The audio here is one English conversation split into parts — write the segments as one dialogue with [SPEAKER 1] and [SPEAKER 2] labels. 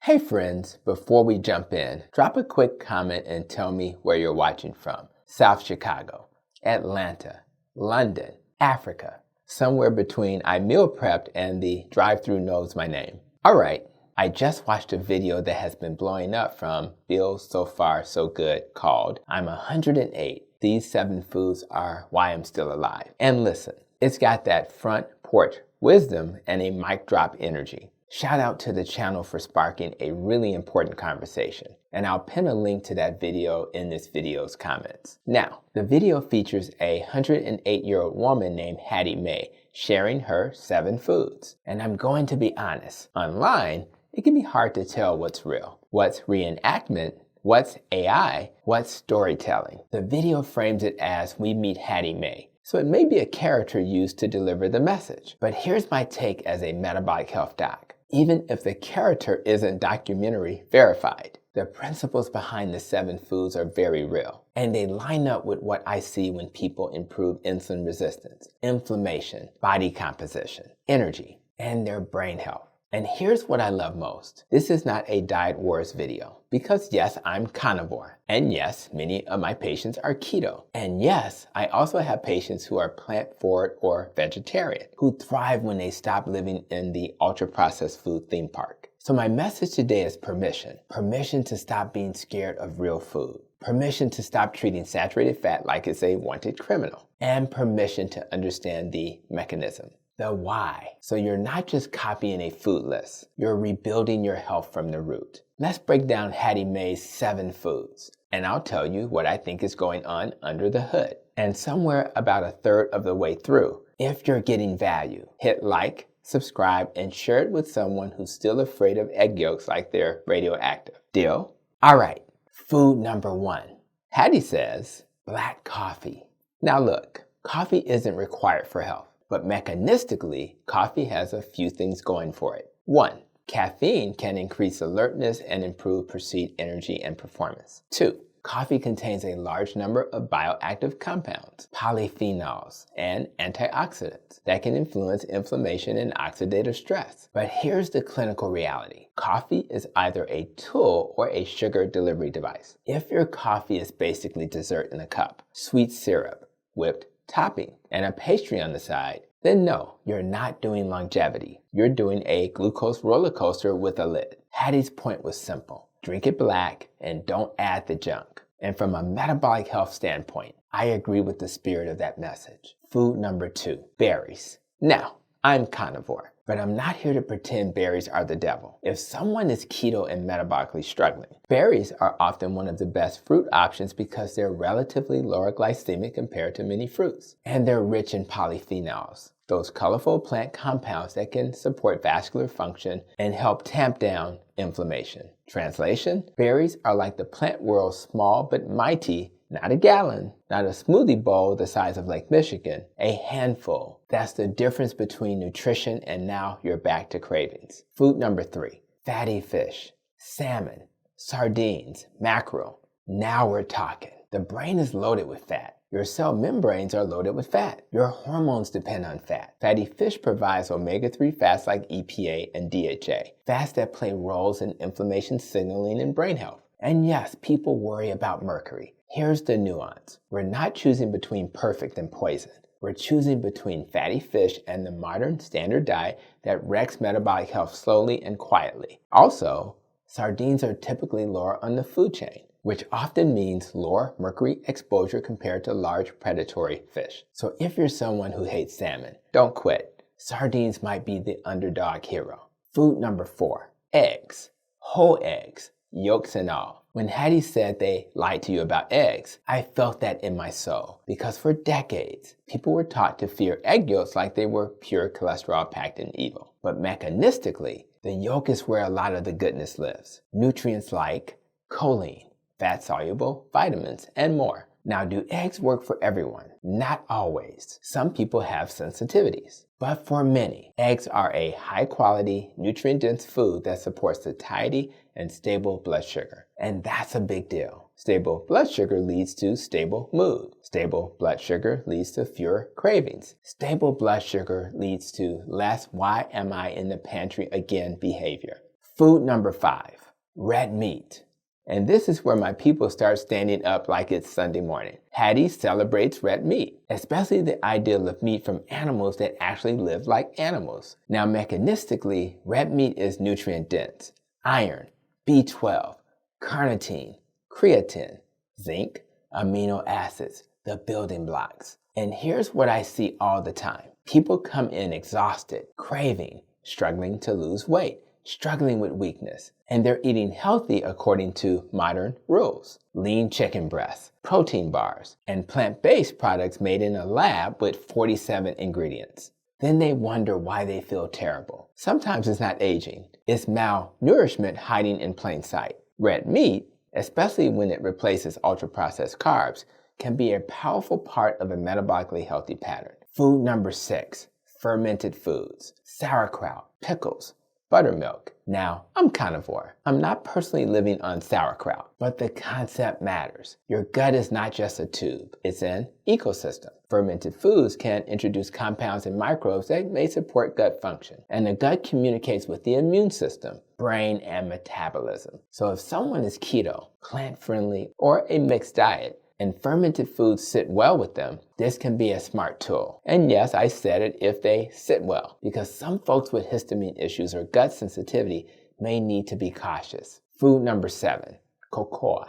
[SPEAKER 1] Hey friends, before we jump in, drop a quick comment and tell me where you're watching from. South Chicago, Atlanta, London, Africa, somewhere between I meal prepped and the drive-thru knows my name. Alright, I just watched a video that has been blowing up from Feels So Far So Good called I'm 108. These 7 foods are why I'm still alive. And listen, it's got that front porch wisdom and a mic drop energy. Shout out to the channel for sparking a really important conversation, and I'll pin a link to that video in this video's comments. Now, the video features a 108-year-old woman named Hattie Mae sharing her 7 foods. And I'm going to be honest, online, it can be hard to tell what's real, what's reenactment, what's AI, what's storytelling. The video frames it as we meet Hattie Mae, so it may be a character used to deliver the message. But here's my take as a metabolic health doc. Even if the character isn't documentary verified, the principles behind the 7 foods are very real, and they line up with what I see when people improve insulin resistance, inflammation, body composition, energy, and their brain health. And here's what I love most. This is not a diet wars video, because yes, I'm carnivore, and yes, many of my patients are keto, and yes, I also have patients who are plant-forward or vegetarian, who thrive when they stop living in the ultra-processed food theme park. So my message today is permission. Permission to stop being scared of real food. Permission to stop treating saturated fat like it's a wanted criminal. And permission to understand the mechanism. The why. So you're not just copying a food list, you're rebuilding your health from the root. Let's break down Hattie Mae's 7 foods, and I'll tell you what I think is going on under the hood. And somewhere about a third of the way through, if you're getting value, hit like, subscribe, and share it with someone who's still afraid of egg yolks like they're radioactive. Deal? Alright, food number 1. Hattie says, black coffee. Now look, coffee isn't required for health. But mechanistically, coffee has a few things going for it. 1. Caffeine can increase alertness and improve perceived energy and performance. 2. Coffee contains a large number of bioactive compounds, polyphenols, and antioxidants that can influence inflammation and oxidative stress. But here's the clinical reality. Coffee is either a tool or a sugar delivery device. If your coffee is basically dessert in a cup, sweet syrup, whipped topping, and a pastry on the side, then no, you're not doing longevity. You're doing a glucose roller coaster with a lid. Hattie's point was simple. Drink it black and don't add the junk. And from a metabolic health standpoint, I agree with the spirit of that message. Food number 2, berries. Now, I'm carnivore, but I'm not here to pretend berries are the devil. If someone is keto and metabolically struggling, berries are often one of the best fruit options because they're relatively lower glycemic compared to many fruits. And they're rich in polyphenols, those colorful plant compounds that can support vascular function and help tamp down inflammation. Translation, berries are like the plant world's small but mighty, not a gallon, not a smoothie bowl the size of Lake Michigan, a handful. That's the difference between nutrition and now you're back to cravings. Food number 3, fatty fish, salmon, sardines, mackerel. Now we're talking. The brain is loaded with fat. Your cell membranes are loaded with fat. Your hormones depend on fat. Fatty fish provides omega-3 fats like EPA and DHA, fats that play roles in inflammation signaling and brain health. And yes, people worry about mercury. Here's the nuance. We're not choosing between perfect and poison. We're choosing between fatty fish and the modern standard diet that wrecks metabolic health slowly and quietly. Also, sardines are typically lower on the food chain, which often means lower mercury exposure compared to large predatory fish. So if you're someone who hates salmon, don't quit. Sardines might be the underdog hero. Food number 4, eggs. Whole eggs, yolks and all. When Hattie said they lied to you about eggs, I felt that in my soul because for decades, people were taught to fear egg yolks like they were pure cholesterol packed in evil. But mechanistically, the yolk is where a lot of the goodness lives. Nutrients like choline, fat-soluble vitamins, and more. Now, do eggs work for everyone? Not always. Some people have sensitivities. But for many, eggs are a high-quality, nutrient-dense food that supports satiety and stable blood sugar. And that's a big deal. Stable blood sugar leads to stable mood. Stable blood sugar leads to fewer cravings. Stable blood sugar leads to less why am I in the pantry again behavior. Food number 5, red meat. And this is where my people start standing up like it's Sunday morning. Hattie celebrates red meat, especially the ideal of meat from animals that actually live like animals. Now, mechanistically, red meat is nutrient dense. Iron, B12, carnitine, creatine, zinc, amino acids, the building blocks. And here's what I see all the time. People come in exhausted, craving, struggling to lose weight, struggling with weakness, and they're eating healthy according to modern rules. Lean chicken breasts, protein bars, and plant-based products made in a lab with 47 ingredients. Then they wonder why they feel terrible. Sometimes it's not aging, it's malnourishment hiding in plain sight. Red meat, especially when it replaces ultra-processed carbs, can be a powerful part of a metabolically healthy pattern. Food number 6, fermented foods, sauerkraut, pickles, buttermilk. Now, I'm carnivore. I'm not personally living on sauerkraut, but the concept matters. Your gut is not just a tube, it's an ecosystem. Fermented foods can introduce compounds and microbes that may support gut function. And the gut communicates with the immune system, brain, and metabolism. So if someone is keto, plant-friendly, or a mixed diet, and fermented foods sit well with them, this can be a smart tool. And yes, I said it, if they sit well, because some folks with histamine issues or gut sensitivity may need to be cautious. Food number 7, cocoa.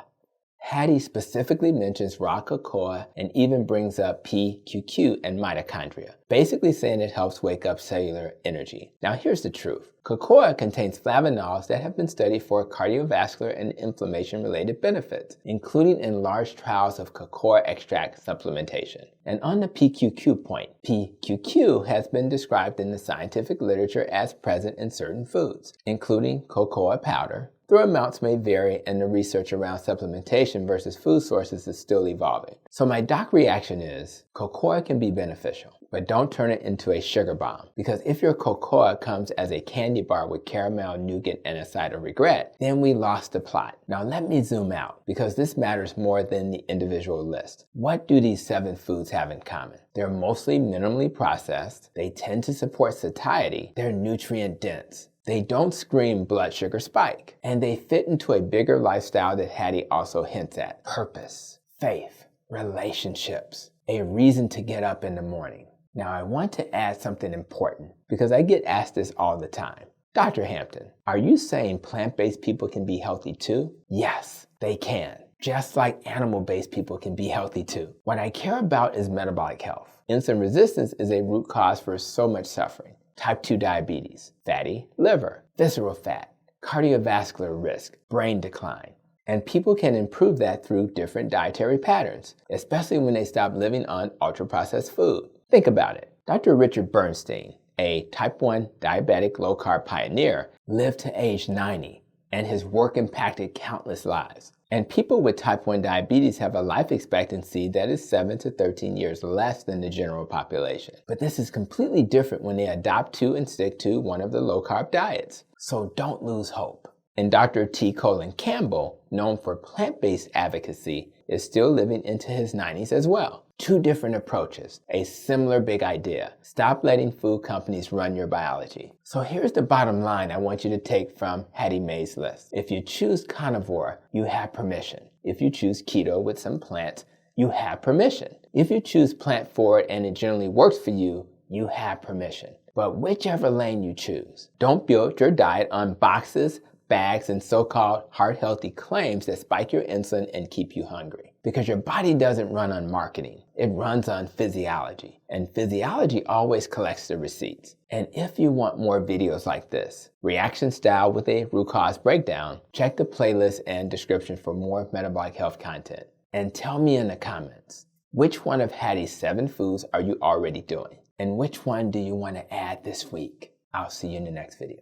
[SPEAKER 1] Hattie specifically mentions raw cocoa and even brings up PQQ and mitochondria, basically saying it helps wake up cellular energy. Now here's the truth. Cocoa contains flavonols that have been studied for cardiovascular and inflammation-related benefits, including in large trials of cocoa extract supplementation. And on the PQQ point, PQQ has been described in the scientific literature as present in certain foods, including cocoa powder, though amounts may vary and the research around supplementation versus food sources is still evolving. So my doc reaction is, cocoa can be beneficial, but don't turn it into a sugar bomb. Because if your cocoa comes as a candy bar with caramel, nougat, and a side of regret, then we lost the plot. Now let me zoom out, because this matters more than the individual list. What do these 7 foods have in common? They're mostly minimally processed, they tend to support satiety, they're nutrient dense. They don't scream blood sugar spike, and they fit into a bigger lifestyle that Hattie also hints at. Purpose, faith, relationships, a reason to get up in the morning. Now I want to add something important because I get asked this all the time. Dr. Hampton, are you saying plant-based people can be healthy too? Yes, they can. Just like animal-based people can be healthy too. What I care about is metabolic health. Insulin resistance is a root cause for so much suffering. Type 2 diabetes, fatty liver, visceral fat, cardiovascular risk, brain decline. And people can improve that through different dietary patterns, especially when they stop living on ultra-processed food. Think about it. Dr. Richard Bernstein, a type 1 diabetic low-carb pioneer, lived to age 90, and his work impacted countless lives. And people with type 1 diabetes have a life expectancy that is 7 to 13 years less than the general population. But this is completely different when they adopt to and stick to one of the low-carb diets. So don't lose hope. And Dr. T. Colin Campbell, known for plant-based advocacy, is still living into his 90s as well. 2 different approaches, a similar big idea. Stop letting food companies run your biology. So here's the bottom line I want you to take from Hattie Mae's list. If you choose carnivore, you have permission. If you choose keto with some plants, you have permission. If you choose plant forward and it generally works for you, you have permission. But whichever lane you choose, don't build your diet on boxes, bags, and so-called heart-healthy claims that spike your insulin and keep you hungry. Because your body doesn't run on marketing, it runs on physiology. And physiology always collects the receipts. And if you want more videos like this, reaction style with a root cause breakdown, check the playlist and description for more metabolic health content. And tell me in the comments, which one of Hattie's 7 foods are you already doing? And which one do you want to add this week? I'll see you in the next video.